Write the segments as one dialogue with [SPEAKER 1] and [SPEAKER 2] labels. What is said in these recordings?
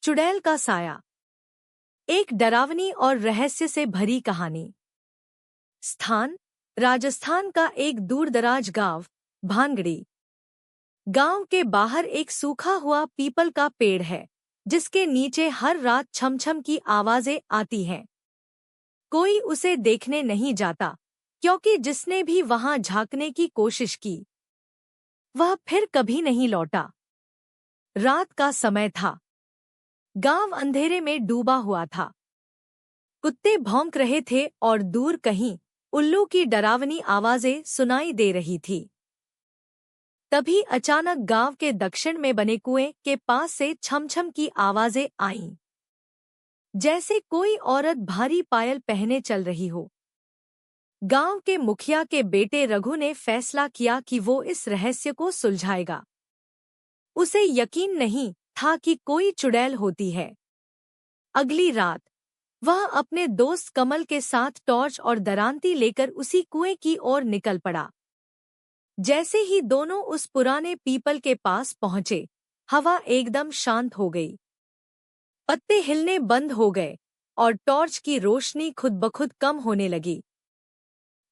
[SPEAKER 1] चुड़ैल का साया। एक डरावनी और रहस्य से भरी कहानी। स्थान: राजस्थान का एक दूरदराज गांव, भानगड़ी। गांव के बाहर एक सूखा हुआ पीपल का पेड़ है, जिसके नीचे हर रात छमछम की आवाजें आती हैं। कोई उसे देखने नहीं जाता, क्योंकि जिसने भी वहां झांकने की कोशिश की, वह फिर कभी नहीं लौटा। रात का समय था। गांव अंधेरे में डूबा हुआ था। कुत्ते भौंक रहे थे और दूर कहीं उल्लू की डरावनी आवाजें सुनाई दे रही थी। तभी अचानक गांव के दक्षिण में बने कुएं के पास से छमछम की आवाजें आईं, जैसे कोई औरत भारी पायल पहने चल रही हो। गांव के मुखिया के बेटे रघु ने फैसला किया कि वो इस रहस्य को सुलझाएगा। उसे यकीन नहीं था कि कोई चुड़ैल होती है। अगली रात वह अपने दोस्त कमल के साथ टॉर्च और दरांती लेकर उसी कुएं की ओर निकल पड़ा। जैसे ही दोनों उस पुराने पीपल के पास पहुंचे, हवा एकदम शांत हो गई। पत्ते हिलने बंद हो गए और टॉर्च की रोशनी खुद ब खुद कम होने लगी।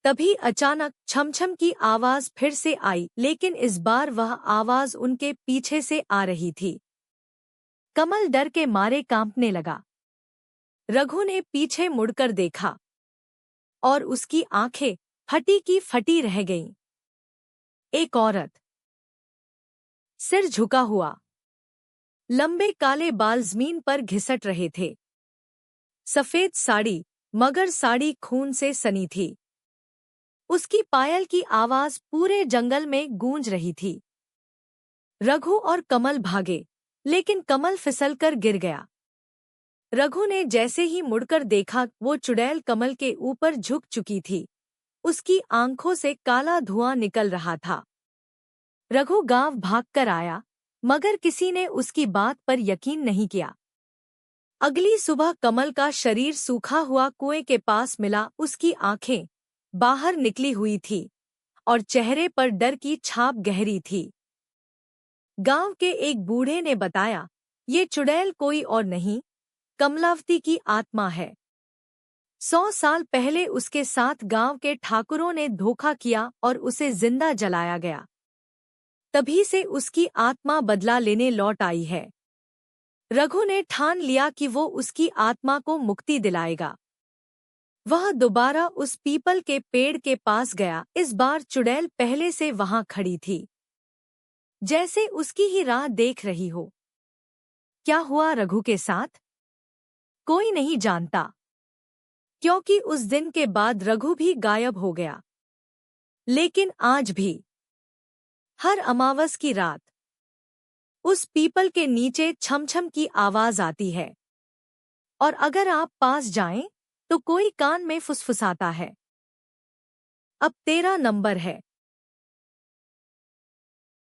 [SPEAKER 1] तभी अचानक छमछम की आवाज फिर से आई, लेकिन इस बार वह आवाज उनके पीछे से आ रही थी। कमल डर के मारे कांपने लगा। रघु ने पीछे मुड़कर देखा और उसकी आंखें फटी की फटी रह गईं। एक औरत, सिर झुका हुआ, लंबे काले बाल जमीन पर घिसट रहे थे। सफेद साड़ी, मगर साड़ी खून से सनी थी। उसकी पायल की आवाज पूरे जंगल में गूंज रही थी। रघु और कमल भागे, लेकिन कमल फिसलकर गिर गया। रघु ने जैसे ही मुड़कर देखा, वो चुड़ैल कमल के ऊपर झुक चुकी थी। उसकी आंखों से काला धुआं निकल रहा था। रघु गांव भागकर आया, मगर किसी ने उसकी बात पर यकीन नहीं किया। अगली सुबह कमल का शरीर सूखा हुआ कुएं के पास मिला। उसकी आंखें बाहर निकली हुई थी और चेहरे पर डर की छाप गहरी थी। गांव के एक बूढ़े ने बताया, ये चुड़ैल कोई और नहीं, कमलावती की आत्मा है। 100 साल पहले उसके साथ गांव के ठाकुरों ने धोखा किया और उसे जिंदा जलाया गया। तभी से उसकी आत्मा बदला लेने लौट आई है। रघु ने ठान लिया कि वो उसकी आत्मा को मुक्ति दिलाएगा। वह दोबारा उस पीपल के पेड़ के पास गया। इस बार चुड़ैल पहले से वहां खड़ी थी, जैसे उसकी ही राह देख रही हो। क्या हुआ रघु के साथ? कोई नहीं जानता, क्योंकि उस दिन के बाद रघु भी गायब हो गया। लेकिन आज भी हर अमावस की रात उस पीपल के नीचे छमछम की आवाज आती है, और अगर आप पास जाएं तो कोई कान में फुसफुसाता है। अब तेरा नंबर है।